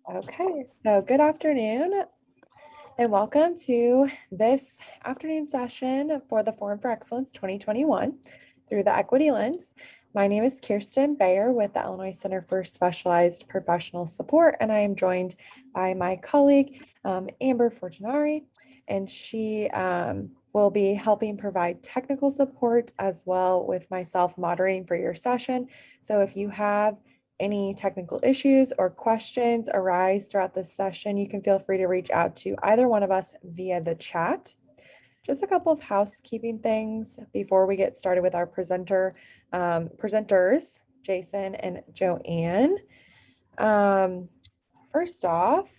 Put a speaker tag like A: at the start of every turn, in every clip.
A: Okay, so good afternoon and welcome to this afternoon session for the Forum for Excellence 2021 through the Equity Lens. My name is Kirsten Bayer with the Illinois Center for Specialized Professional Support, and I am joined by my colleague, Amber Fortunari, and she will be helping provide technical support as well with myself moderating for your session. So if you have any technical issues or questions arise throughout this session, you can feel free to reach out to either one of us via the chat. Just a couple of housekeeping things before we get started with our presenters, Jason and Joanne. First off,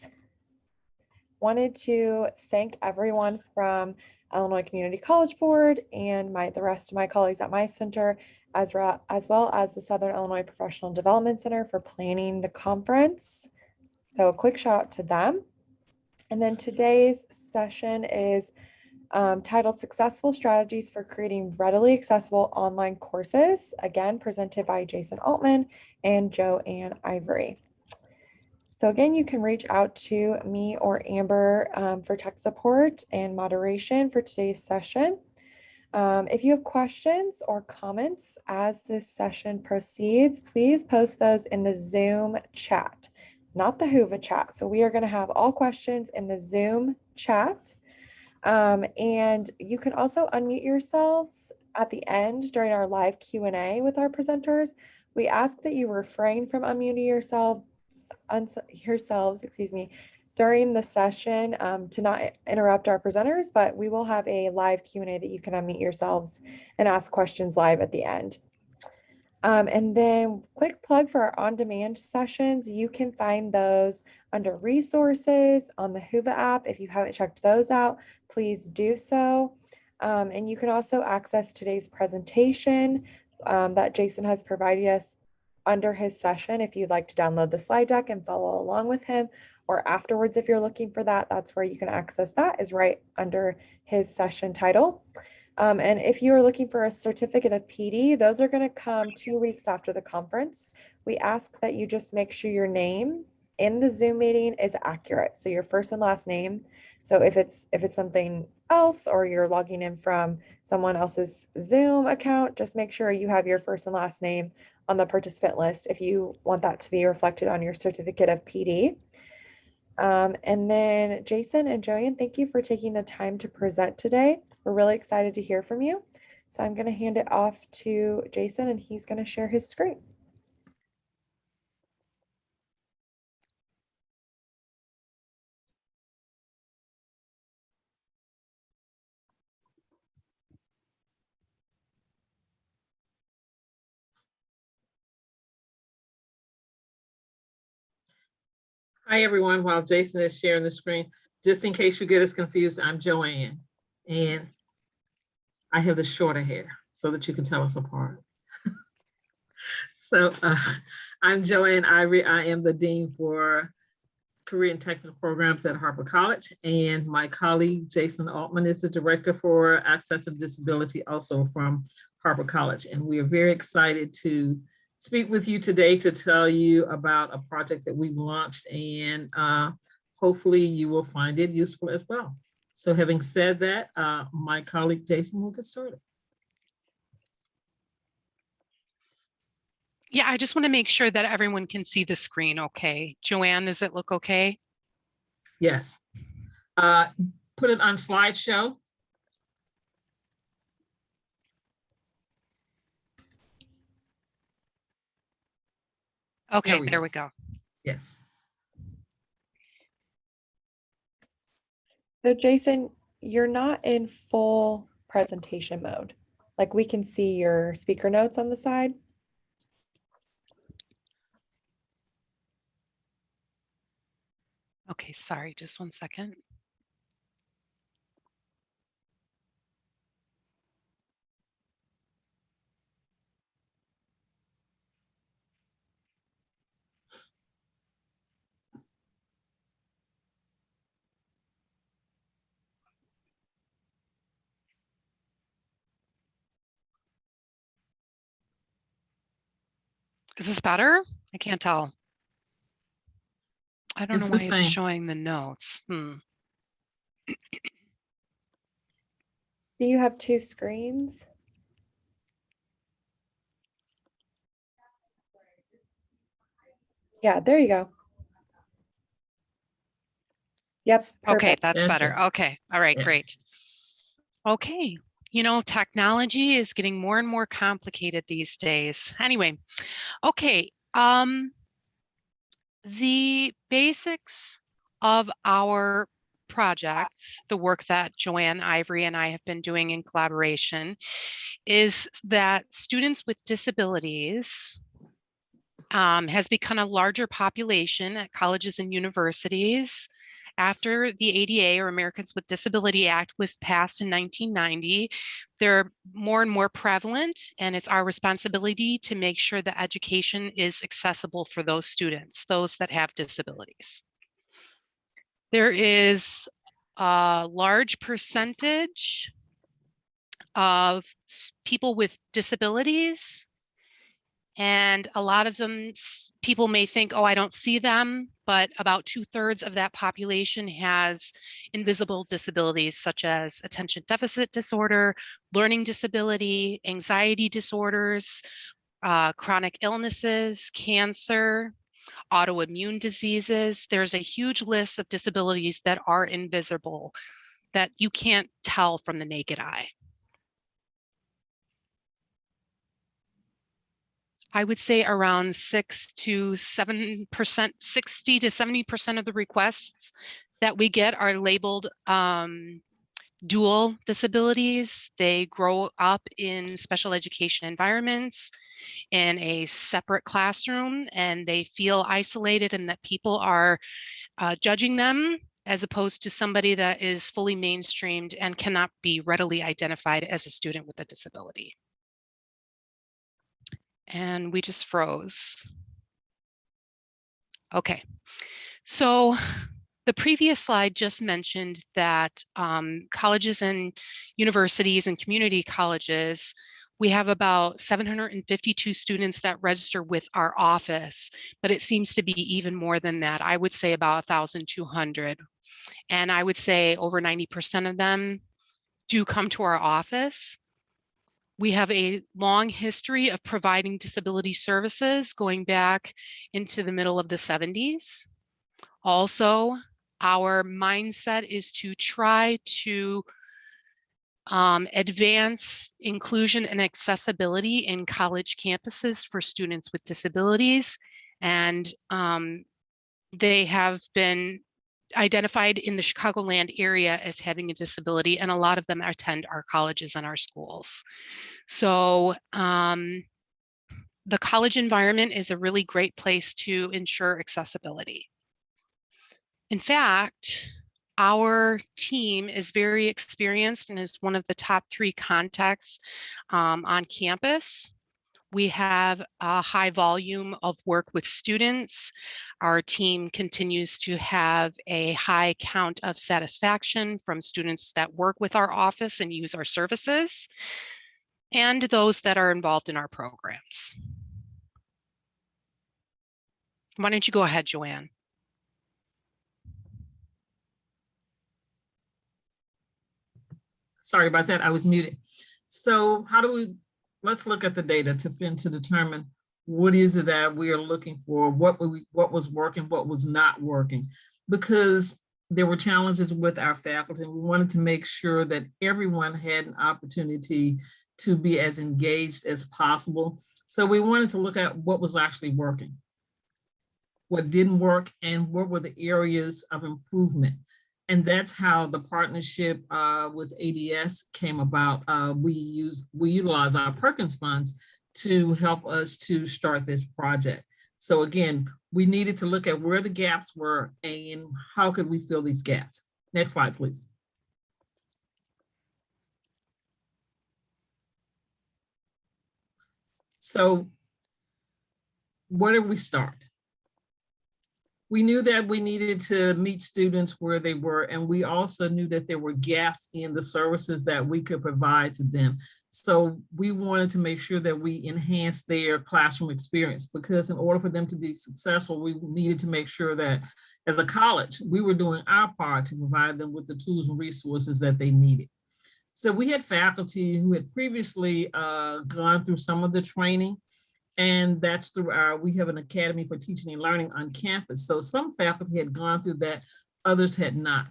A: wanted to thank everyone from Illinois Community College Board and the rest of my colleagues at my center, as well as the Southern Illinois Professional Development Center for planning the conference. So a quick shout out to them. And then today's session is titled Successful Strategies for Creating Readily Accessible Online Courses, again, presented by Jason Altman and Joanne Ivory. So again, you can reach out to me or Amber for tech support and moderation for today's session. If you have questions or comments as this session proceeds, please post those in the Zoom chat, not the Whova chat. So we are going to have all questions in the Zoom chat. And you can also unmute yourselves at the end during our live Q&A with our presenters. We ask that you refrain from unmuting yourselves, during the session to not interrupt our presenters, but we will have a live Q&A that you can unmute yourselves and ask questions live at the end. And then quick plug for our on-demand sessions. You can find those under resources on the Whova app. If you haven't checked those out, please do so. And you can also access today's presentation that Jason has provided us under his session. If you'd like to download the slide deck and follow along with him, or afterwards, if you're looking for that, that's where you can access that, is right under his session title. And if you are looking for a certificate of PD, those are going to come 2 weeks after the conference. We ask that you just make sure your name in the Zoom meeting is accurate. So your first and last name. So if it's something else, or you're logging in from someone else's Zoom account, just make sure you have your first and last name on the participant list if you want that to be reflected on your certificate of PD. And then Jason and Joanne, thank you for taking the time to present today. We're really excited to hear from you. So I'm going to hand it off to Jason, and he's going to share his screen.
B: Hi, everyone. While Jason is sharing the screen, just in case you get us confused, I'm Joanne, and I have the shorter hair so that you can tell us apart. So I'm Joanne Ivory. I am the Dean for Career and Technical Programs at Harper College, and my colleague Jason Altman is the Director for Access and Disability, also from Harper College. And we are very excited to speak with you today to tell you about a project that we've launched, and hopefully you will find it useful as well. So having said that, my colleague Jason will get started.
C: Yeah, I just want to make sure that everyone can see the screen okay. Joanne, does it look okay?
B: Yes. Put it on slideshow.
C: Okay, there we go.
B: Yes.
A: So Jason, you're not in full presentation mode. Like, we can see your speaker notes on the side.
C: Okay, sorry, just 1 second. Is this better? I can't tell. I don't know
B: It's the
C: why it's
B: same.
C: showing the notes.
A: Do you have two screens? Yeah, there you go. Yep,
C: Okay,
A: perfect.
C: that's
B: That's
C: better.
B: it.
C: Okay, all right,
B: Yes.
C: great. Okay, you know, technology is getting more and more complicated these days. Anyway, okay, the basics of our projects, the work that Joanne Ivory and I have been doing in collaboration, is that students with disabilities has become a larger population at colleges and universities. After the ADA, or Americans with Disability Act, was passed in 1990, they're more and more prevalent, and it's our responsibility to make sure that education is accessible for those students, those that have disabilities. There is a large percentage of people with disabilities, and a lot of them, people may think, oh, I don't see them, but about 2/3 of that population has invisible disabilities such as attention deficit disorder, learning disability, anxiety disorders, chronic illnesses, cancer, autoimmune diseases. There's a huge list of disabilities that are invisible, that you can't tell from the naked eye. I would say around 6 to 7%, 60 to 70% of the requests that we get are labeled dual disabilities. They grow up in special education environments in a separate classroom, and they feel isolated and that people are judging them, as opposed to somebody that is fully mainstreamed and cannot be readily identified as a student with a disability. And we just froze. Okay, so the previous slide just mentioned that colleges and universities and community colleges, we have about 752 students that register with our office, but it seems to be even more than that. I would say about 1,200. And I would say over 90% of them do come to our office. We have a long history of providing disability services going back into the middle of the 70s. Also, our mindset is to try to advance inclusion and accessibility in college campuses for students with disabilities. And they have been identified in the Chicagoland area as having a disability, and a lot of them attend our colleges and our schools. So the college environment is a really great place to ensure accessibility. In fact, our team is very experienced and is one of the top 3 contacts on campus. We have a high volume of work with students. Our team continues to have a high count of satisfaction from students that work with our office and use our services, and those that are involved in our programs. Why don't you go ahead, Joanne?
B: Sorry about that, I was muted. So let's look at the data to determine what is it that we are looking for, what was working, what was not working, because there were challenges with our faculty, and we wanted to make sure that everyone had an opportunity to be as engaged as possible. So we wanted to look at what was actually working, what didn't work, and what were the areas of improvement. And that's how the partnership with ADS came about. We utilize our Perkins funds to help us to start this project. So again, we needed to look at where the gaps were and how could we fill these gaps. Next slide, please. So where did we start? We knew that we needed to meet students where they were, and we also knew that there were gaps in the services that we could provide to them. So we wanted to make sure that we enhanced their classroom experience, because in order for them to be successful, we needed to make sure that as a college, we were doing our part to provide them with the tools and resources that they needed. So we had faculty who had previously gone through some of the training, and that's through we have an Academy for Teaching and Learning on campus. So some faculty had gone through that, others had not.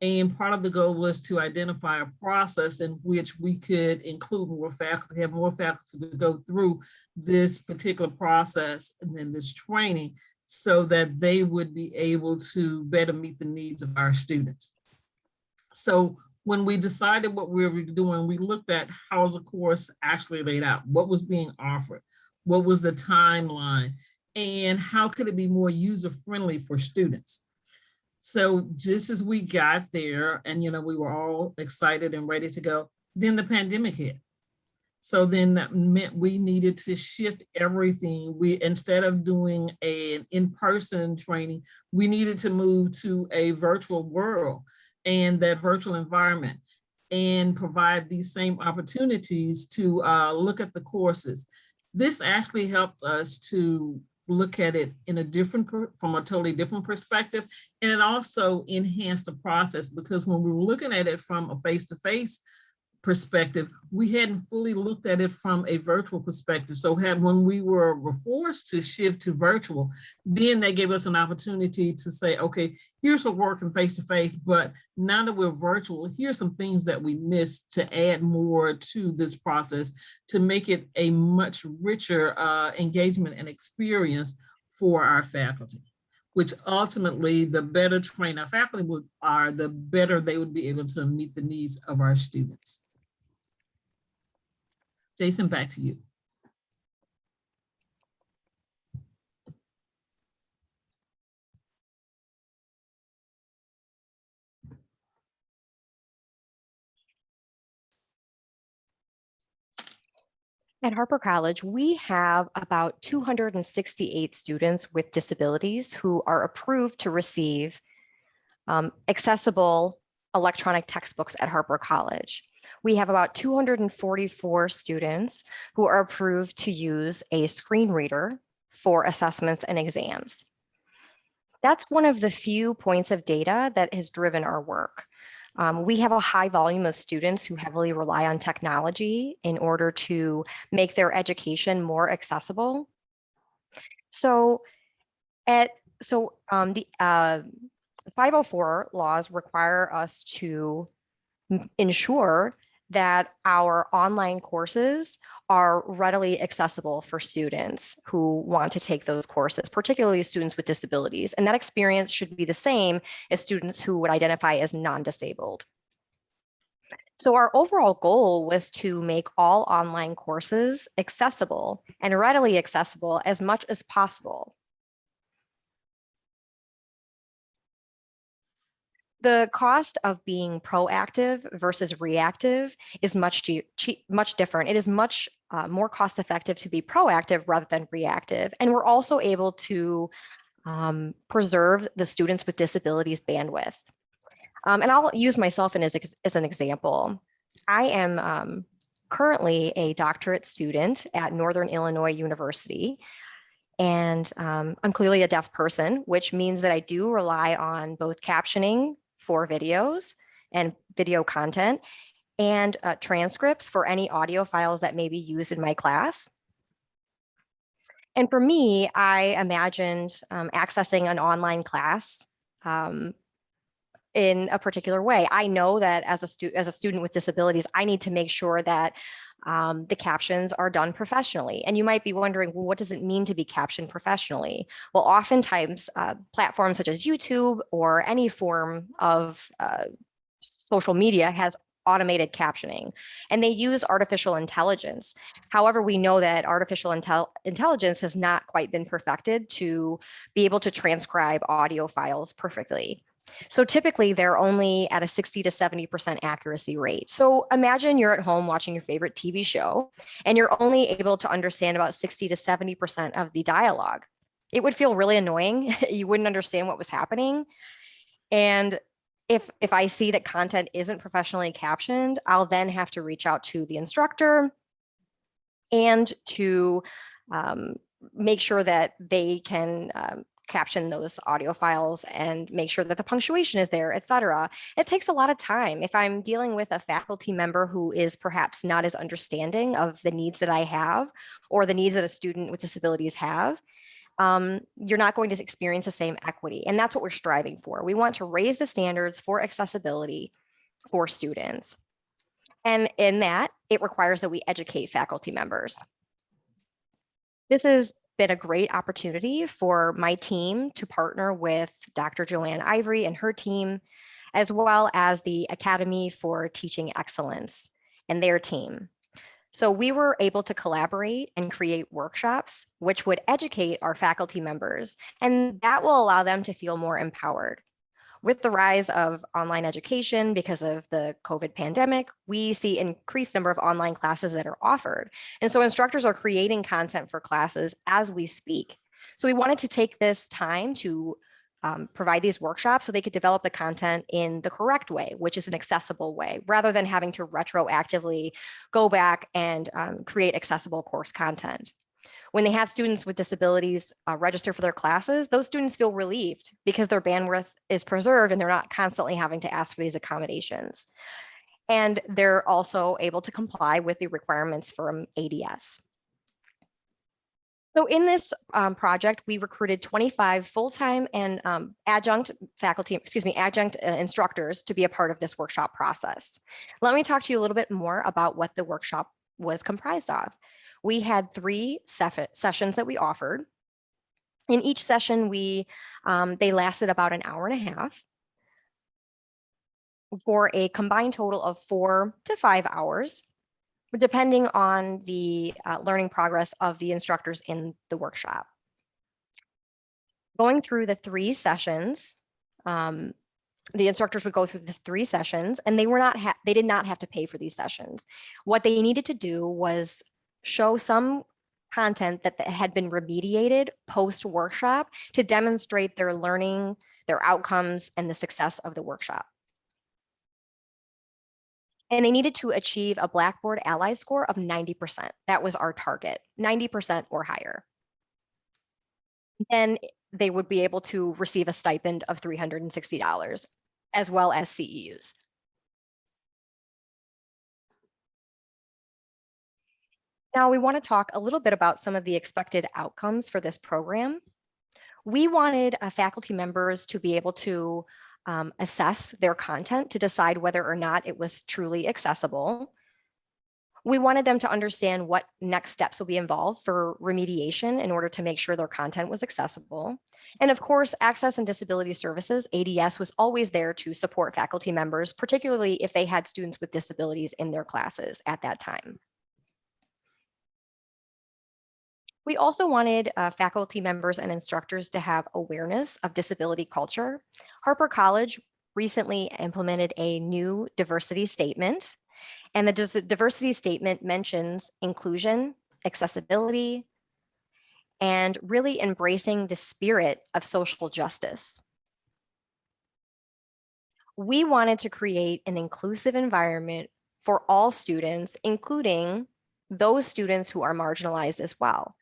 B: And part of the goal was to identify a process in which we could include more faculty, have more faculty to go through this particular process and then this training, so that they would be able to better meet the needs of our students. So when we decided what we were doing, we looked at how was the course actually laid out, what was being offered, what was the timeline, and how could it be more user-friendly for students. So just as we got there and, we were all excited and ready to go, then the pandemic hit. So then that meant we needed to shift everything. Instead of doing an in-person training, we needed to move to a virtual world and that virtual environment and provide these same opportunities to look at the courses. This actually helped us to look at it in from a totally different perspective. And it also enhanced the process, because when we were looking at it from a face-to-face perspective, we hadn't fully looked at it from a virtual perspective. So when we were forced to shift to virtual, then they gave us an opportunity to say, okay, here's what working face-to-face, but now that we're virtual, here's some things that we missed to add more to this process to make it a much richer engagement and experience for our faculty, which ultimately, the better trained our faculty are, the better they would be able to meet the needs of our students. Jason, back to you.
D: At Harper College, we have about 268 students with disabilities who are approved to receive accessible electronic textbooks at Harper College. We have about 244 students who are approved to use a screen reader for assessments and exams. That's one of the few points of data that has driven our work. We have a high volume of students who heavily rely on technology in order to make their education more accessible. So the 504 laws require us to ensure that our online courses are readily accessible for students who want to take those courses, particularly students with disabilities. And that experience should be the same as students who would identify as non-disabled. So our overall goal was to make all online courses accessible and readily accessible as much as possible. The cost of being proactive versus reactive is much different. It is much more cost effective to be proactive rather than reactive. And we're also able to preserve the students with disabilities bandwidth. And I'll use myself as an example. I am currently a doctorate student at Northern Illinois University. And I'm clearly a deaf person, which means that I do rely on both captioning for videos and video content and transcripts for any audio files that may be used in my class. And for me, I imagined accessing an online class in a particular way. I know that as a student with disabilities, I need to make sure that the captions are done professionally. And you might be wondering, well, what does it mean to be captioned professionally? Well, oftentimes platforms such as YouTube or any form of social media has automated captioning, and they use artificial intelligence. However, we know that artificial intelligence has not quite been perfected to be able to transcribe audio files perfectly. So typically they're only at a 60 to 70% accuracy rate. So imagine you're at home watching your favorite TV show and you're only able to understand about 60 to 70% of the dialogue. It would feel really annoying. You wouldn't understand what was happening. And if I see that content isn't professionally captioned, I'll then have to reach out to the instructor and to make sure that they can caption those audio files and make sure that the punctuation is there, et cetera. It takes a lot of time. If I'm dealing with a faculty member who is perhaps not as understanding of the needs that I have or the needs that a student with disabilities have, you're not going to experience the same equity. And that's what we're striving for. We want to raise the standards for accessibility for students. And in that, it requires that we educate faculty members. This has been a great opportunity for my team to partner with Dr. Joanne Ivory and her team, as well as the Academy for Teaching Excellence and their team. So we were able to collaborate and create workshops which would educate our faculty members, and that will allow them to feel more empowered. With the rise of online education because of the COVID pandemic, we see increased number of online classes that are offered. And so instructors are creating content for classes as we speak. So we wanted to take this time to provide these workshops so they could develop the content in the correct way, which is an accessible way, rather than having to retroactively go back and create accessible course content. When they have students with disabilities register for their classes, those students feel relieved because their bandwidth is preserved and they're not constantly having to ask for these accommodations. And they're also able to comply with the requirements from ADS. So in this project, we recruited 25 full-time and adjunct instructors to be a part of this workshop process. Let me talk to you a little bit more about what the workshop was comprised of. We had 3 sessions that we offered. In each session, they lasted about an hour and a half for a combined total of 4 to 5 hours, depending on the learning progress of the instructors in the workshop. Going through the 3 sessions, the instructors would go through the 3 sessions, and they did not have to pay for these sessions. What they needed to do was show some content that had been remediated post-workshop to demonstrate their learning, their outcomes, and the success of the workshop. And they needed to achieve a Blackboard Ally score of 90%. That was our target, 90% or higher. Then they would be able to receive a stipend of $360, as well as CEUs. Now we want to talk a little bit about some of the expected outcomes for this program. We wanted faculty members to be able to assess their content to decide whether or not it was truly accessible. We wanted them to understand what next steps will be involved for remediation in order to make sure their content was accessible. And of course, Access and Disability Services, ADS, was always there to support faculty members, particularly if they had students with disabilities in their classes at that time. We also wanted faculty members and instructors to have awareness of disability culture. Harper College recently implemented a new diversity statement, and the diversity statement mentions inclusion, accessibility, and really embracing the spirit of social justice. We wanted to create an inclusive environment for all students, including those students who are marginalized as well.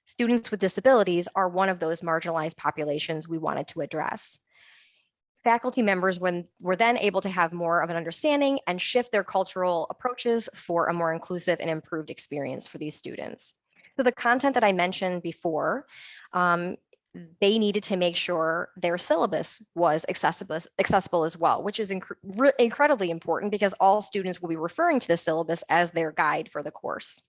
D: Students with disabilities are one of those marginalized populations we wanted to address. Faculty members were then able to have more of an understanding and shift their cultural approaches for a more inclusive and improved experience for these students. So the content that I mentioned before, they needed to make sure their syllabus was accessible as well, which is incredibly important because all students will be referring to the syllabus as their guide for the course.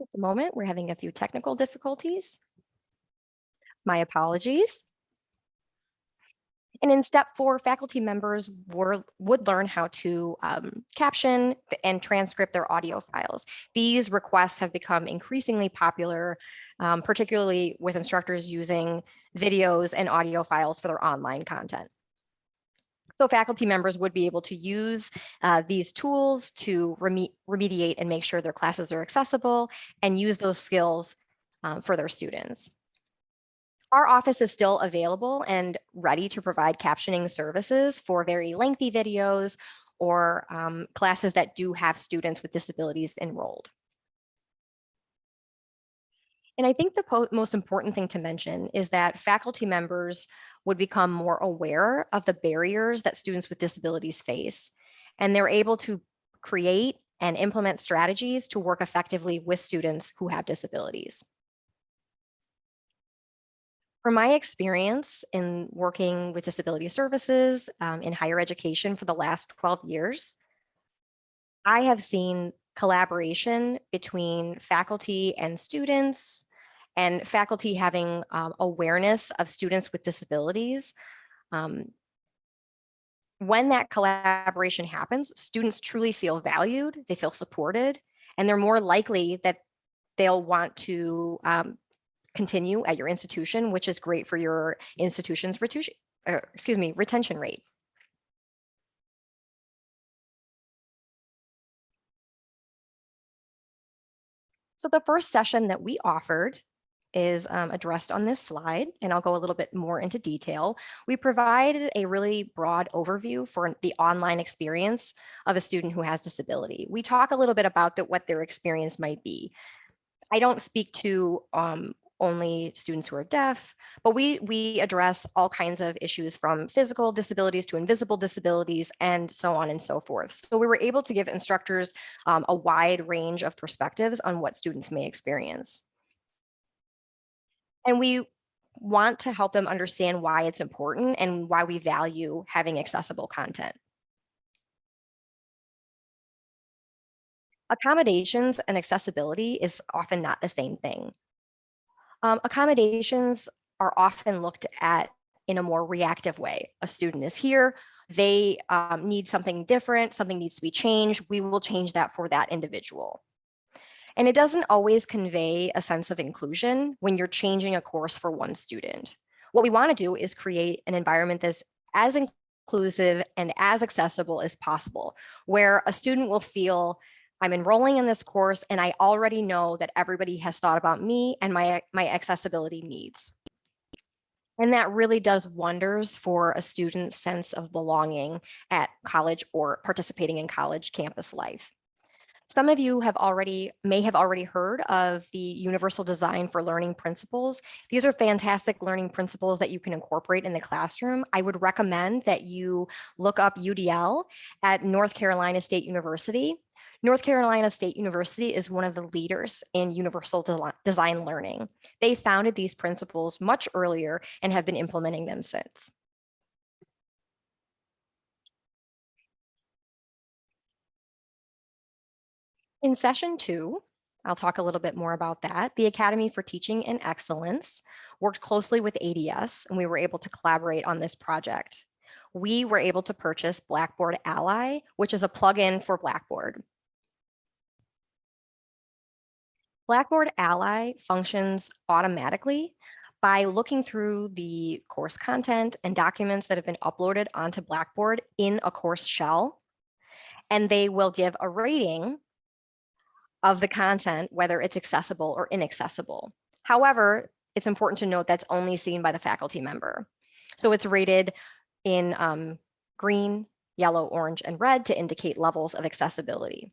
D: Just a moment, we're having a few technical difficulties. My apologies. And in step 4, faculty members would learn how to caption and transcript their audio files. These requests have become increasingly popular, particularly with instructors using videos and audio files for their online content. So faculty members would be able to use these tools to remediate and make sure their classes are accessible and use those skills for their students. Our office is still available and ready to provide captioning services for very lengthy videos or classes that do have students with disabilities enrolled. And I think the most important thing to mention is that faculty members would become more aware of the barriers that students with disabilities face, and they're able to create and implement strategies to work effectively with students who have disabilities. From my experience in working with disability services in higher education for the last 12 years, I have seen collaboration between faculty and students, and faculty having awareness of students with disabilities. When that collaboration happens, students truly feel valued, they feel supported, and they're more likely that they'll want to continue at your institution, which is great for your institution's retention rate. So the first session that we offered is addressed on this slide, and I'll go a little bit more into detail. We provided a really broad overview for the online experience of a student who has disability. We talk a little bit about what their experience might be. I don't speak to only students who are deaf, but we address all kinds of issues from physical disabilities to invisible disabilities and so on and so forth. So we were able to give instructors a wide range of perspectives on what students may experience. And we want to help them understand why it's important and why we value having accessible content. Accommodations and accessibility is often not the same thing. Accommodations are often looked at in a more reactive way. A student is here, they need something different, something needs to be changed, we will change that for that individual. And it doesn't always convey a sense of inclusion when you're changing a course for one student. What we want to do is create an environment that's as inclusive and as accessible as possible, where a student will feel, I'm enrolling in this course and I already know that everybody has thought about me and my accessibility needs. And that really does wonders for a student's sense of belonging at college or participating in college campus life. Some of you may have already heard of the Universal Design for Learning principles. These are fantastic learning principles that you can incorporate in the classroom. I would recommend that you look up UDL at North Carolina State University. North Carolina State University is one of the leaders in universal design learning. They founded these principles much earlier and have been implementing them since. In session 2, I'll talk a little bit more about that. The Academy for Teaching and Excellence worked closely with ADS, and we were able to collaborate on this project. We were able to purchase Blackboard Ally, which is a plugin for Blackboard. Blackboard Ally functions automatically by looking through the course content and documents that have been uploaded onto Blackboard in a course shell, and they will give a rating of the content, whether it's accessible or inaccessible. However, it's important to note that's only seen by the faculty member. So it's rated in green, yellow, orange, and red to indicate levels of accessibility.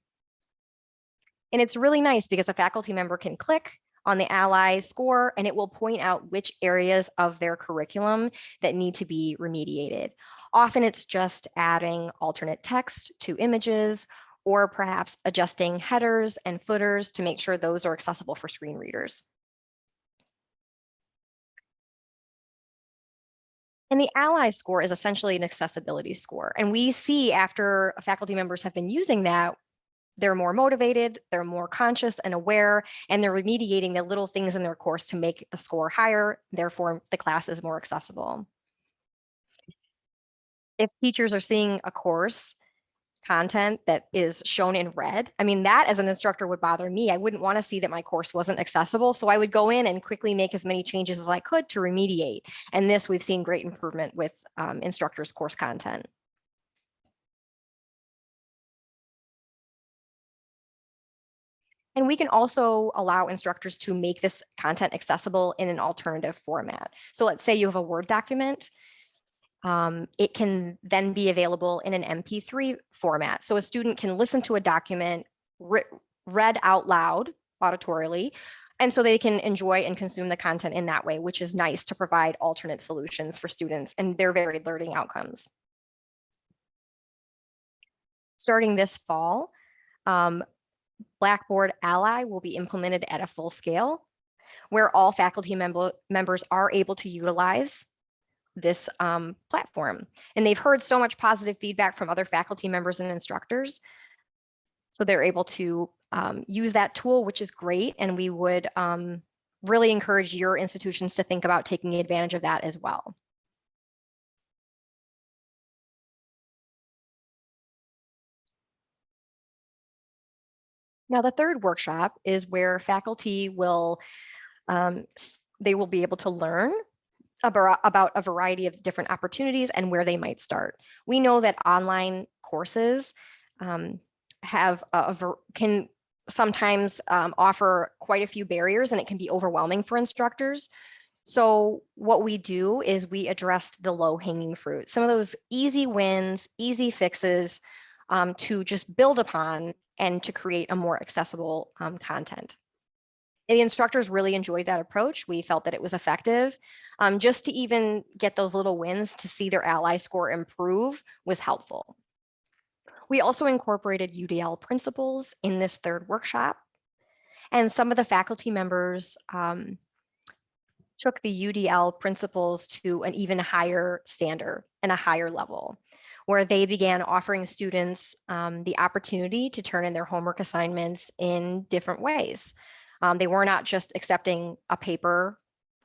D: And it's really nice because a faculty member can click on the Ally score and it will point out which areas of their curriculum that need to be remediated. Often it's just adding alternate text to images or perhaps adjusting headers and footers to make sure those are accessible for screen readers. And the Ally score is essentially an accessibility score. And we see after faculty members have been using that, they're more motivated, they're more conscious and aware, and they're remediating the little things in their course to make the score higher. Therefore, the class is more accessible. If teachers are seeing a course content that is shown in red, I mean, that as an instructor would bother me. I wouldn't want to see that my course wasn't accessible. So I would go in and quickly make as many changes as I could to remediate. And this, we've seen great improvement with instructors' course content. And we can also allow instructors to make this content accessible in an alternative format. So let's say you have a Word document. It can then be available in an MP3 format. So a student can listen to a document read out loud auditorily, and so they can enjoy and consume the content in that way, which is nice to provide alternate solutions for students and their varied learning outcomes. Starting this fall, Blackboard Ally will be implemented at a full scale, where all faculty members are able to utilize this platform. And they've heard so much positive feedback from other faculty members and instructors. So they're able to use that tool, which is great. And we would really encourage your institutions to think about taking advantage of that as well. Now, the third workshop is where faculty will, they will be able to learn about a variety of different opportunities and where they might start. We know that online courses can sometimes offer quite a few barriers, and it can be overwhelming for instructors. So what we do is we address the low-hanging fruit, some of those easy wins, easy fixes to just build upon and to create a more accessible content. And the instructors really enjoyed that approach. We felt that it was effective. Just to even get those little wins to see their Ally score improve was helpful. We also incorporated UDL principles in this third workshop. And some of the faculty members took the UDL principles to an even higher standard and a higher level, where they began offering students the opportunity to turn in their homework assignments in different ways. They were not just accepting a paper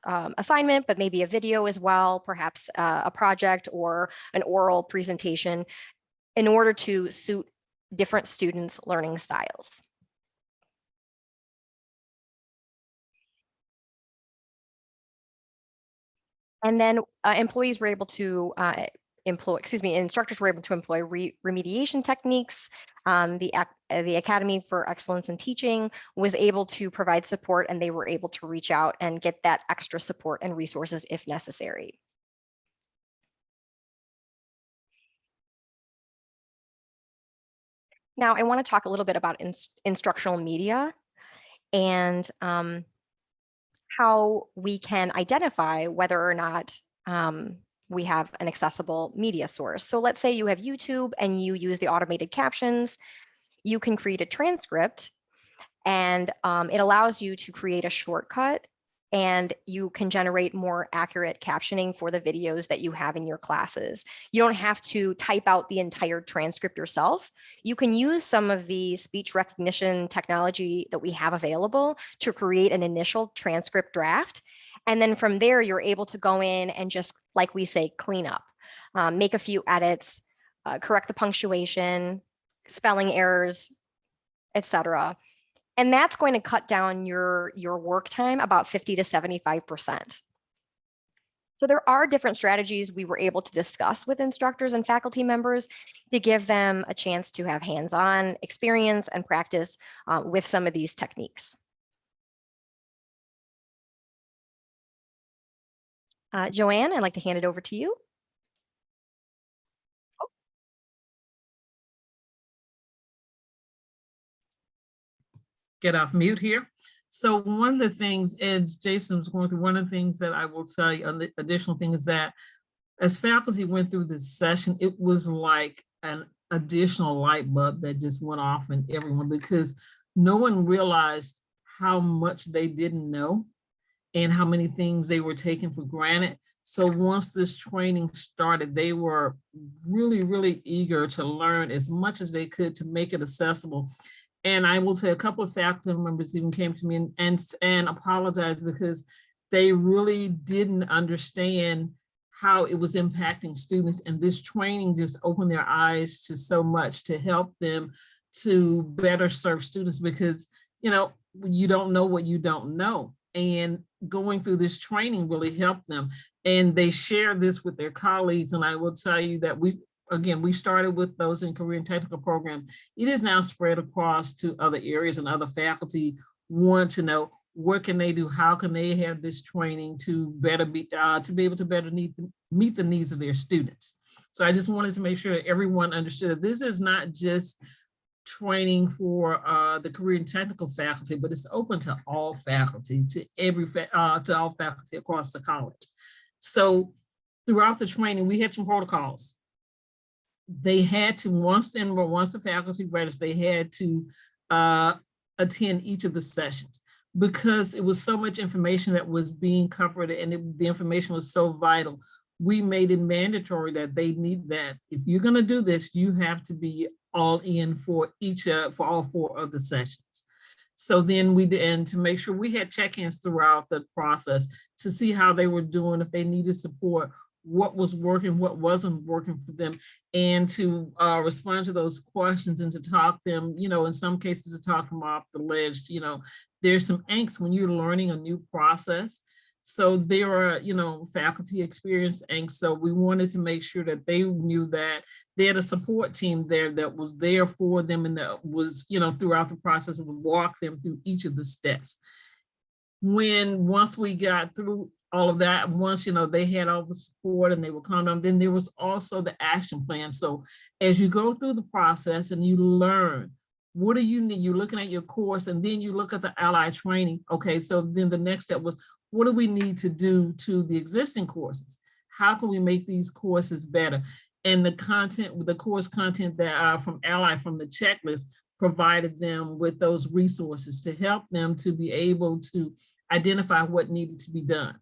D: assignment, but maybe a video as well, perhaps a project or an oral presentation, in order to suit different students' learning styles. And then instructors were able to employ remediation techniques. The Academy for Excellence in Teaching was able to provide support, and they were able to reach out and get that extra support and resources if necessary. Now, I want to talk a little bit about instructional media and how we can identify whether or not we have an accessible media source. So let's say you have YouTube and you use the automated captions. You can create a transcript, and it allows you to create a shortcut, and you can generate more accurate captioning for the videos that you have in your classes. You don't have to type out the entire transcript yourself. You can use some of the speech recognition technology that we have available to create an initial transcript draft. And then from there, you're able to go in and just, like we say, clean up, make a few edits, correct the punctuation, spelling errors, etc. And that's going to cut down your work time about 50 to 75%. So there are different strategies we were able to discuss with instructors and faculty members to give them a chance to have hands-on experience and practice with some of these techniques. Joanne, I'd like to hand it over to you.
B: Get off mute here. So one of the things, as Jason was going through, one of the things that I will tell you, an additional thing, is that as faculty went through this session, it was like an additional light bulb that just went off in everyone, because no one realized how much they didn't know and how many things they were taking for granted. So once this training started, they were really, really eager to learn as much as they could to make it accessible. And I will say a couple of faculty members even came to me and apologized because they really didn't understand how it was impacting students. And this training just opened their eyes to so much to help them to better serve students, because, you know, you don't know what you don't know. And going through this training really helped them. And they share this with their colleagues. And I will tell you that again, we started with those in career and technical program. It is now spread across to other areas, and other faculty want to know what can they do, how can they have this training to better be to be able to better meet the needs of their students. So I just wanted to make sure that everyone understood that this is not just training for the career and technical faculty, but it's open to all faculty, to all faculty across the college. So throughout the training, we had some protocols. They had to, once the faculty registered, they had to attend each of the sessions, because it was so much information that was being covered, and the information was so vital. We made it mandatory that they need that. If you're going to do this, you have to be all in for all 4 of the sessions. So then we did, and to make sure we had check-ins throughout the process to see how they were doing, if they needed support, what was working, what wasn't working for them, and to respond to those questions and to talk them, in some cases to talk them off the ledge. There's some angst when you're learning a new process. So there are, faculty experience angst. So we wanted to make sure that they knew that they had a support team there that was there for them, and that was, throughout the process, would walk them through each of the steps. Once we got through all of that, once they had all the support and they were calm down, then there was also the action plan. So as you go through the process and you learn, what do you need? You're looking at your course, and then you look at the Ally training. Okay, so then the next step was, what do we need to do to the existing courses? How can we make these courses better? And the content, the course content that from Ally, from the checklist, provided them with those resources to help them to be able to identify what needed to be done.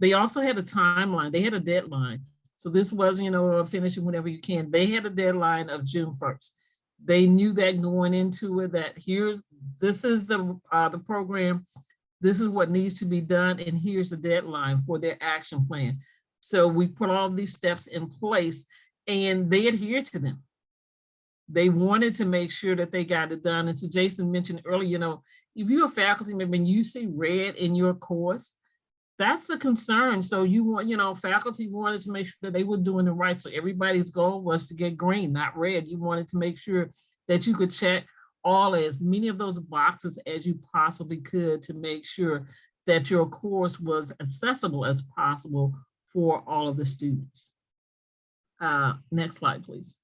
B: They also had a timeline. They had a deadline. So this wasn't, finishing whenever you can. They had a deadline of June 1st. They knew that going into it, that this is the program, this is what needs to be done, and here's the deadline for their action plan. So we put all these steps in place, and they adhered to them. They wanted to make sure that they got it done. And so Jason mentioned earlier, if you're a faculty member and you see red in your course, that's a concern. So you want, faculty wanted to make sure that they were doing it right. So everybody's goal was to get green, not red. You wanted to make sure that you could check as many of those boxes as you possibly could to make sure that your course was accessible as possible for all of the students. Next slide, please.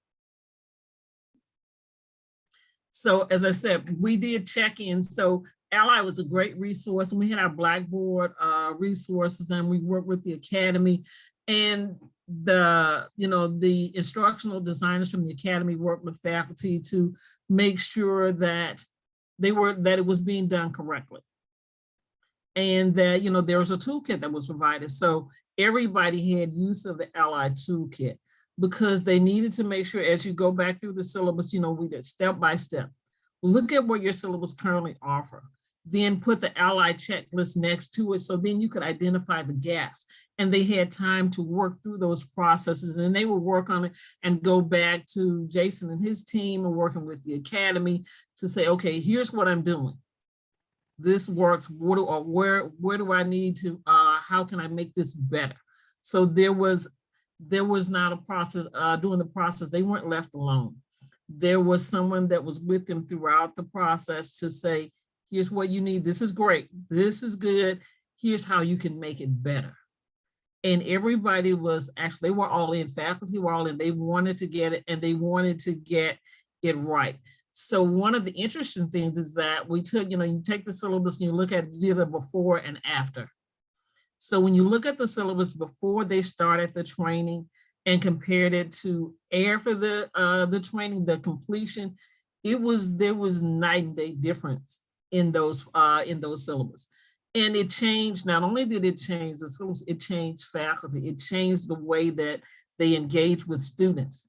B: So as I said, we did check-in. So Ally was a great resource, and we had our Blackboard resources, and we worked with the Academy, and the instructional designers from the Academy worked with faculty to make sure that it was being done correctly. And that, there was a toolkit that was provided. So everybody had use of the Ally toolkit, because they needed to make sure, as you go back through the syllabus, we did step by step. Look at what your syllabus currently offer. Then put the Ally checklist next to it, so then you could identify the gaps. And they had time to work through those processes, and they would work on it and go back to Jason and his team and working with the Academy to say, okay, here's what I'm doing. This works. Where do I need to, how can I make this better? So there was not a process during the process. They weren't left alone. There was someone that was with them throughout the process to say, here's what you need. This is great. This is good. Here's how you can make it better. And everybody was they were all in. Faculty were all in. They wanted to get it, and they wanted to get it right. So one of the interesting things is that we took, you take the syllabus and you look at it, you did a before and after. So when you look at the syllabus before they started the training and compared it to after the training, the completion, there was night and day difference in those syllabus. And it changed, not only did it change the syllabus, it changed faculty. It changed the way that they engage with students.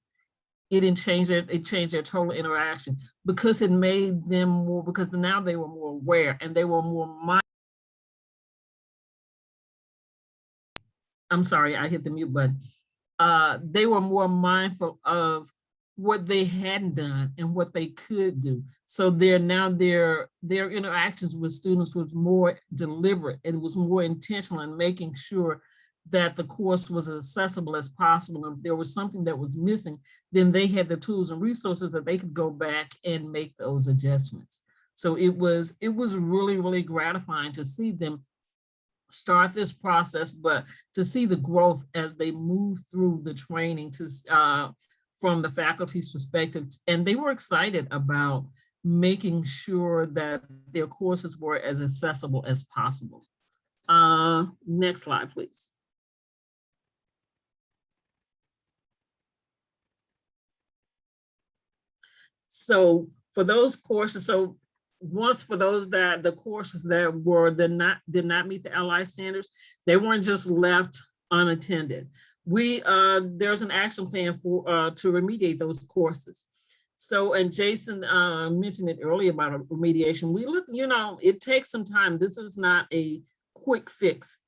B: It changed their total interaction, because it made them more, because now they were more aware, and they were more mindful. I'm sorry, I hit the mute button. They were more mindful of what they hadn't done and what they could do. So their interactions with students was more deliberate. It was more intentional in making sure that the course was as accessible as possible. If there was something that was missing, then they had the tools and resources that they could go back and make those adjustments. So it was really, really gratifying to see them start this process, but to see the growth as they move through the training to from the faculty's perspective. And they were excited about making sure that their courses were as accessible as possible. Next slide, please. So for those courses, so once for those that the courses that were did not meet the Ally standards, they weren't just left unattended. There's an action plan for to remediate those courses. So, and Jason mentioned it earlier about remediation. We look, it takes some time. This is not a quick fix.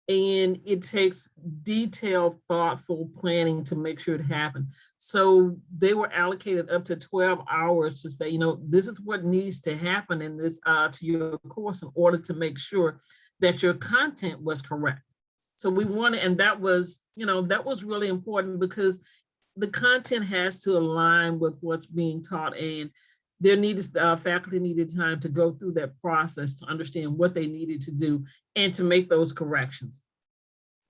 B: And it takes detailed, thoughtful planning to make sure it happens. So they were allocated up to 12 hours to say, this is what needs to happen in this to your course in order to make sure that your content was correct. So we wanted, and that was really important because the content has to align with what's being taught, and faculty needed time to go through that process to understand what they needed to do and to make those corrections.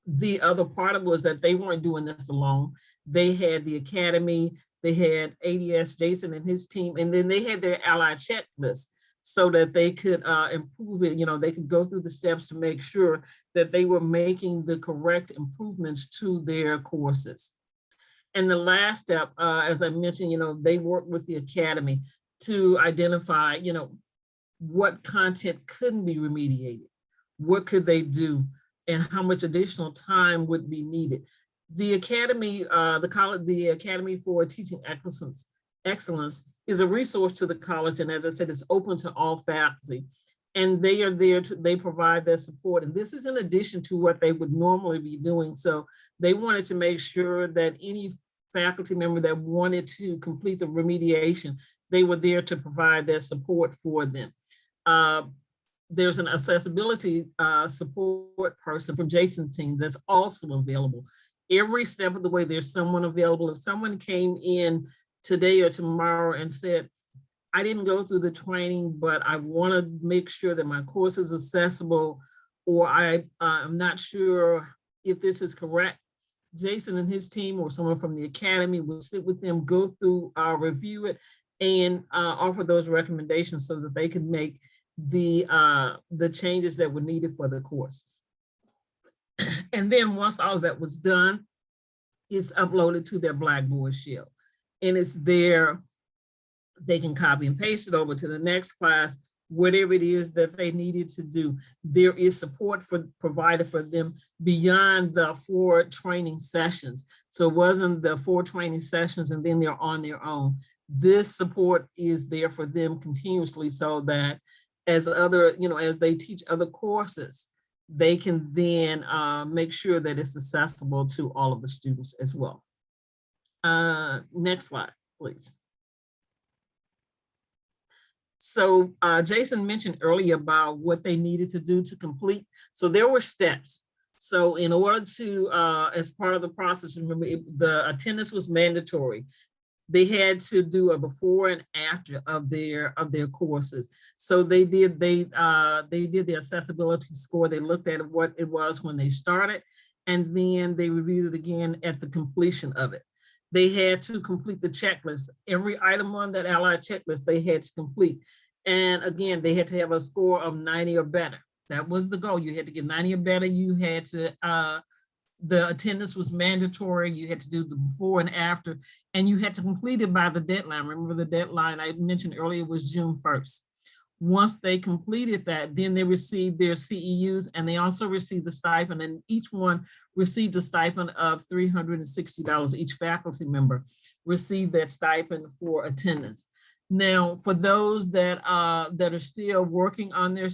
B: The other part of it was that they weren't doing this alone. They had the academy, they had ADS, Jason and his team, and then they had their Ally checklist so that they could improve it. They could go through the steps to make sure that they were making the correct improvements to their courses. And the last step, as I mentioned, they worked with the academy to identify, what content couldn't be remediated, what could they do, and how much additional time would be needed. The academy, the Academy for Teaching Excellence is a resource to the college, and as I said, it's open to all faculty. And they are there they provide their support. And this is in addition to what they would normally be doing. So they wanted to make sure that any faculty member that wanted to complete the remediation, they were there to provide their support for them. There's an accessibility support person from Jason's team that's also available. Every step of the way, there's someone available. If someone came in today or tomorrow and said, I didn't go through the training, but I want to make sure that my course is accessible, or I'm not sure if this is correct, Jason and his team or someone from the academy will sit with them, go through, review it, and offer those recommendations so that they can make the changes that were needed for the course. And then once all of that was done, it's uploaded to their Blackboard shell, and it's there. They can copy and paste it over to the next class, whatever it is that they needed to do. There is support provided for them beyond the 4 training sessions. So it wasn't the 4 training sessions and then they're on their own. This support is there for them continuously so that as they teach other courses, they can then make sure that it's accessible to all of the students as well. Next slide, please. So Jason mentioned earlier about what they needed to do to complete. So there were steps. So in order to, as part of the process, remember the attendance was mandatory. They had to do a before and after of their courses. So they did the accessibility score. They looked at what it was when they started, and then they reviewed it again at the completion of it. They had to complete the checklist. Every item on that Ally checklist they had to complete. And again, they had to have a score of 90 or better. That was the goal. You had to get 90 or better. You had to, the attendance was mandatory. You had to do the before and after, and you had to complete it by the deadline. Remember the deadline I mentioned earlier was June 1st. Once they completed that, then they received their CEUs, and they also received the stipend, and each one received a stipend of $360. Each faculty member received that stipend for attendance. Now, for those that are still working on their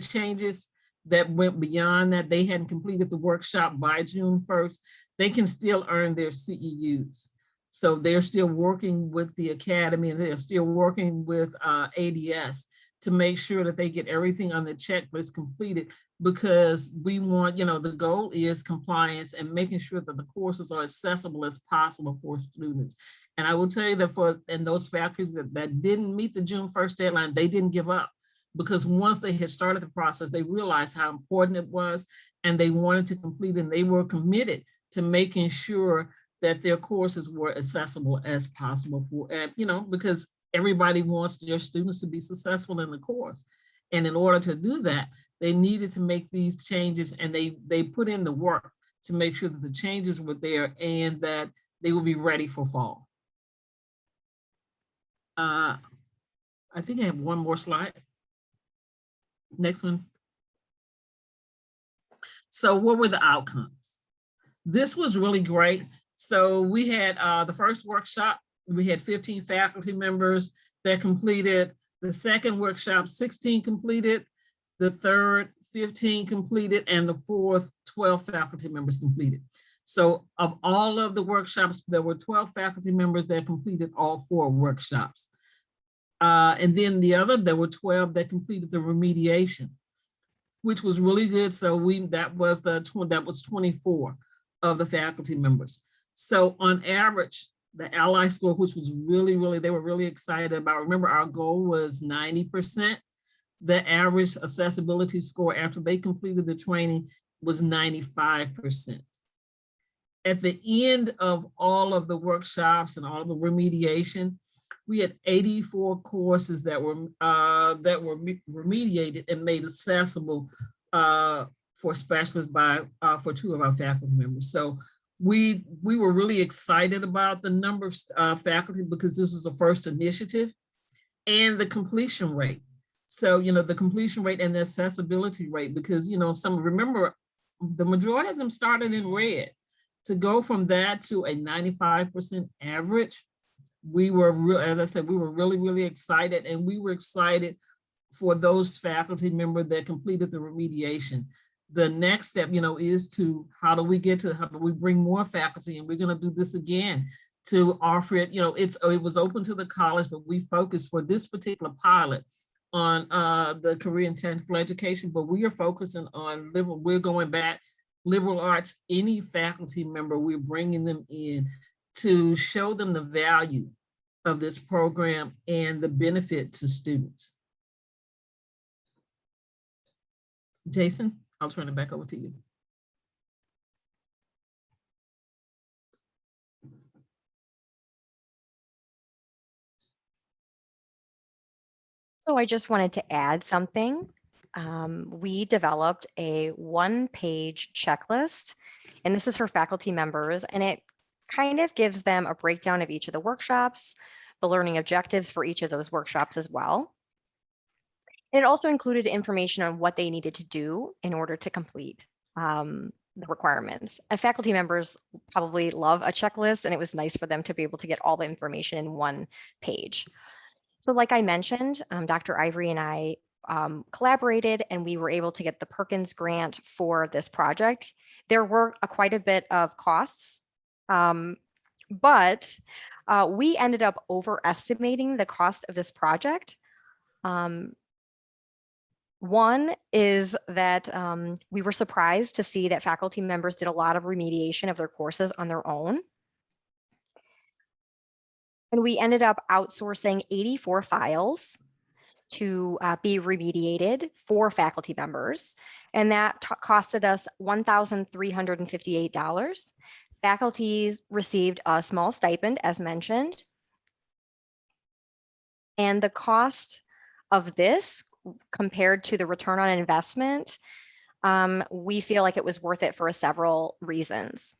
B: changes that went beyond that, they hadn't completed the workshop by June 1st, they can still earn their CEUs. So they're still working with the academy, and they're still working with ADS to make sure that they get everything on the checklist completed, because we want, the goal is compliance and making sure that the courses are accessible as possible for students. And I will tell you that and those faculties that didn't meet the June 1st deadline, they didn't give up, because once they had started the process, they realized how important it was and they wanted to complete it, and they were committed to making sure that their courses were accessible as possible for, because everybody wants their students to be successful in the course. And in order to do that, they needed to make these changes, and they put in the work to make sure that the changes were there and that they will be ready for fall. I think I have one more slide. Next one. So what were the outcomes? This was really great. So we had the first workshop, we had 15 faculty members that completed. The second workshop, 16 completed. The third, 15 completed. And the fourth, 12 faculty members completed. So of all of the workshops, there were 12 faculty members that completed all 4 workshops. And then there were 12 that completed the remediation, which was really good. So that was 24 of the faculty members. So on average, the Ally score, which was they were really excited about. Remember, our goal was 90%. The average accessibility score after they completed the training was 95%. At the end of all of the workshops and all of the remediation, we had 84 courses that were remediated and made accessible for specialists for 2 of our faculty members. So we were really excited about the number of faculty, because this was the first initiative, and the completion rate. So, the completion rate and the accessibility rate, because, remember, the majority of them started in red. To go from that to a 95% average, as I said, we were really, really excited, and we were excited for those faculty members that completed the remediation. The next step, is how do we bring more faculty? And we're going to do this again to offer it. It was open to the college, but we focused for this particular pilot on the career and technical education, but we are focusing on we're going back, liberal arts, any faculty member, we're bringing them in to show them the value of this program and the benefit to students. Jason, I'll turn it back over to you.
D: So I just wanted to add something. We developed a 1-page checklist, and this is for faculty members, and it kind of gives them a breakdown of each of the workshops, the learning objectives for each of those workshops as well. It also included information on what they needed to do in order to complete the requirements. Faculty members probably love a checklist, and it was nice for them to be able to get all the information in 1 page. So like I mentioned, Dr. Ivory and I collaborated, and we were able to get the Perkins grant for this project. There were quite a bit of costs, but we ended up overestimating the cost of this project. One is that we were surprised to see that faculty members did a lot of remediation of their courses on their own. And we ended up outsourcing 84 files to be remediated for faculty members. And that costed us $1,358. Faculties received a small stipend, as mentioned. And the cost of this compared to the return on investment, we feel like it was worth it for several reasons.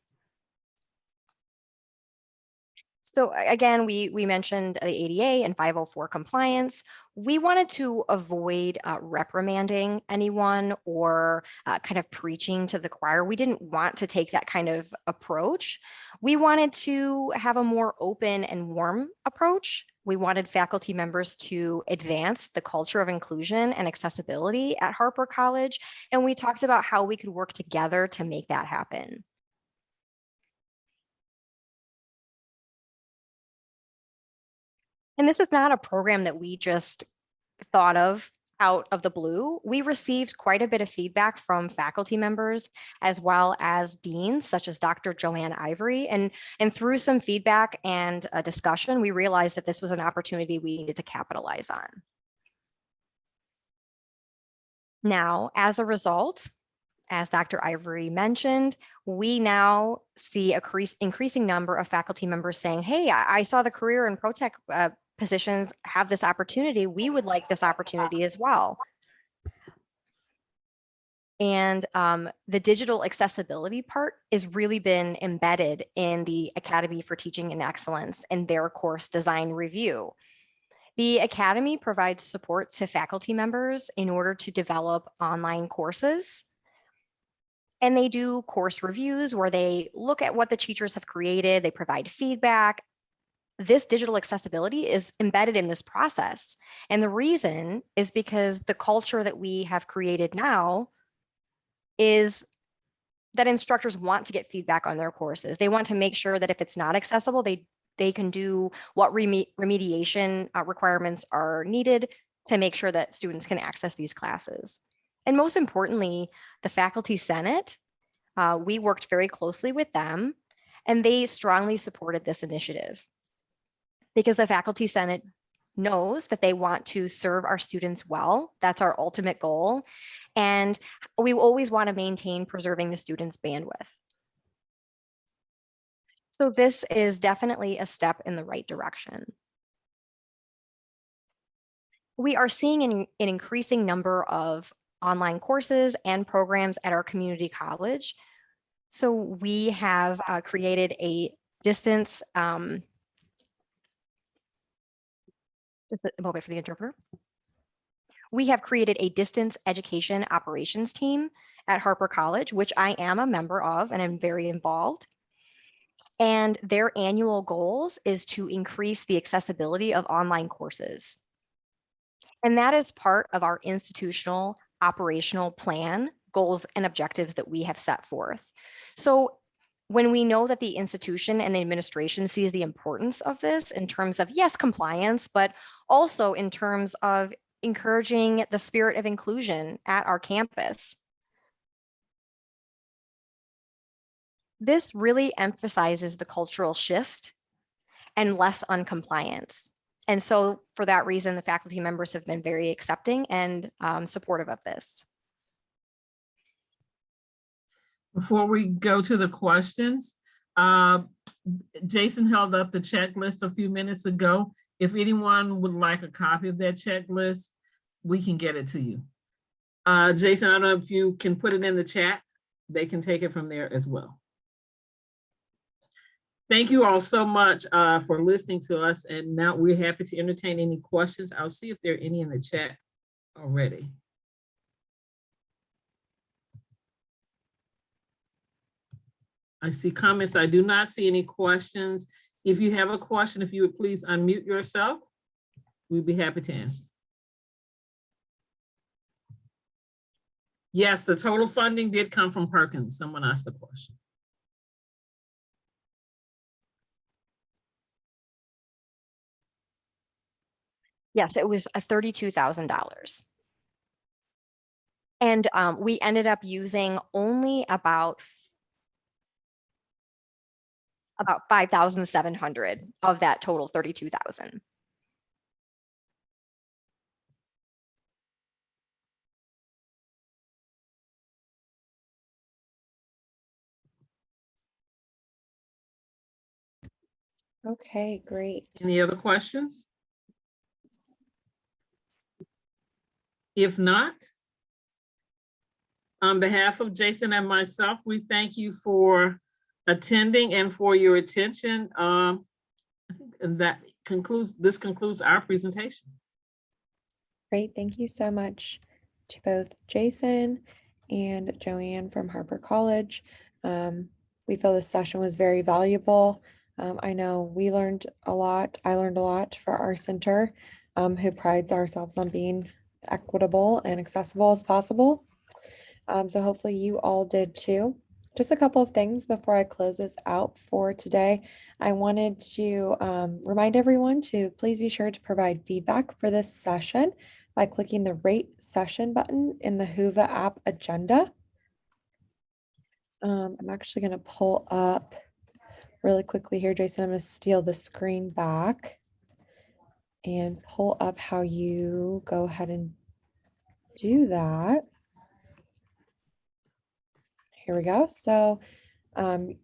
D: So again, we mentioned the ADA and 504 compliance. We wanted to avoid reprimanding anyone or kind of preaching to the choir. We didn't want to take that kind of approach. We wanted to have a more open and warm approach. We wanted faculty members to advance the culture of inclusion and accessibility at Harper College. And we talked about how we could work together to make that happen. And this is not a program that we just thought of out of the blue. We received quite a bit of feedback from faculty members as well as deans, such as Dr. Joanne Ivory. And through some feedback and a discussion, we realized that this was an opportunity we needed to capitalize on. Now, as a result, as Dr. Ivory mentioned, we now see a increasing number of faculty members saying, hey, I saw the career and pro tech positions have this opportunity. We would like this opportunity as well. And the digital accessibility part has really been embedded in the Academy for Teaching and Excellence and their course design review. The Academy provides support to faculty members in order to develop online courses. And they do course reviews where they look at what the teachers have created, they provide feedback. This digital accessibility is embedded in this process. And the reason is because the culture that we have created now is that instructors want to get feedback on their courses. They want to make sure that if it's not accessible, they can do what remediation requirements are needed to make sure that students can access these classes. And most importantly, the Faculty Senate, we worked very closely with them, and they strongly supported this initiative because the Faculty Senate knows that they want to serve our students well. That's our ultimate goal. And we always want to maintain preserving the students' bandwidth. So this is definitely a step in the right direction. We are seeing an increasing number of online courses and programs at our community college. So we have created a distance, just a moment for the interpreter. We have created a distance education operations team at Harper College, which I am a member of and I'm very involved. And their annual goals is to increase the accessibility of online courses. And that is part of our institutional operational plan, goals and objectives that we have set forth. So when we know that the institution and the administration sees the importance of this in terms of, yes, compliance, but also in terms of encouraging the spirit of inclusion at our campus. This really emphasizes the cultural shift and less on compliance. And so for that reason, the faculty members have been very accepting and supportive of this.
B: Before we go to the questions, Jason held up the checklist a few minutes ago. If anyone would like a copy of that checklist, we can get it to you. Jason, I don't know if you can put it in the chat. They can take it from there as well. Thank you all so much for listening to us. And now we're happy to entertain any questions. I'll see if there are any in the chat already. I see comments. I do not see any questions. If you have a question, if you would please unmute yourself, we'd be happy to answer. Yes, the total funding did come from Perkins. Someone asked the question.
D: Yes, it was $32,000. And we ended up using only about 5,700 of that total 32,000.
A: Okay, great.
B: Any other questions? If not, on behalf of Jason and myself, we thank you for attending and for your attention. I think this concludes our presentation.
A: Great. Thank you so much to both Jason and Joanne from Harper College. We feel this session was very valuable. I know we learned a lot. I learned a lot for our center, who prides ourselves on being equitable and accessible as possible. So hopefully you all did too. Just a couple of things before I close this out for today. I wanted to remind everyone to please be sure to provide feedback for this session by clicking the rate session button in the Whova app agenda. I'm actually going to pull up really quickly here, Jason. I'm going to steal the screen back and pull up how you go ahead and do that. Here we go. So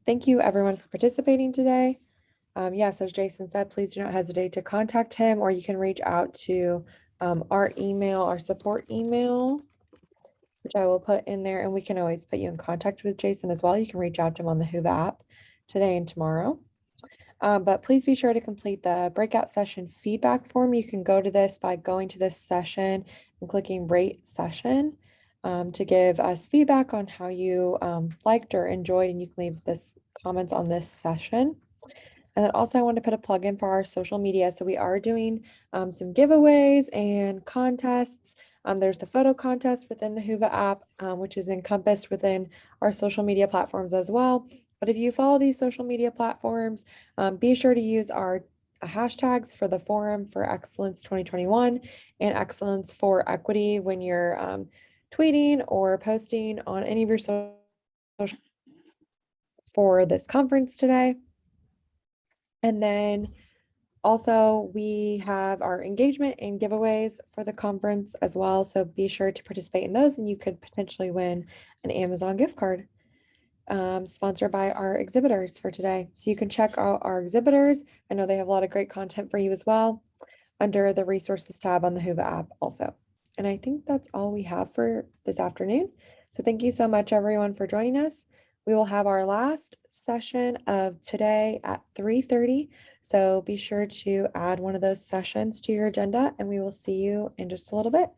A: thank you everyone for participating today. Yes, as Jason said, please do not hesitate to contact him, or you can reach out to our email, our support email, which I will put in there, and we can always put you in contact with Jason as well. You can reach out to him on the Whova app today and tomorrow. But please be sure to complete the breakout session feedback form. You can go to this by going to this session and clicking rate session to give us feedback on how you liked or enjoyed, and you can leave this comments on this session. And then also I want to put a plug in for our social media. So we are doing some giveaways and contests. There's the photo contest within the Whova app, which is encompassed within our social media platforms as well. But if you follow these social media platforms, be sure to use our hashtags for the Forum for Excellence 2021 and Excellence for Equity when you're tweeting or posting on any of your social for this conference today. And then also we have our engagement and giveaways for the conference as well. So be sure to participate in those, and you could potentially win an Amazon gift card sponsored by our exhibitors for today. So you can check out our exhibitors. I know they have a lot of great content for you as well under the resources tab on the Whova app also. And I think that's all we have for this afternoon. So thank you so much everyone for joining us. We will have our last session of today at 3:30. So be sure to add one of those sessions to your agenda, and we will see you in just a little bit.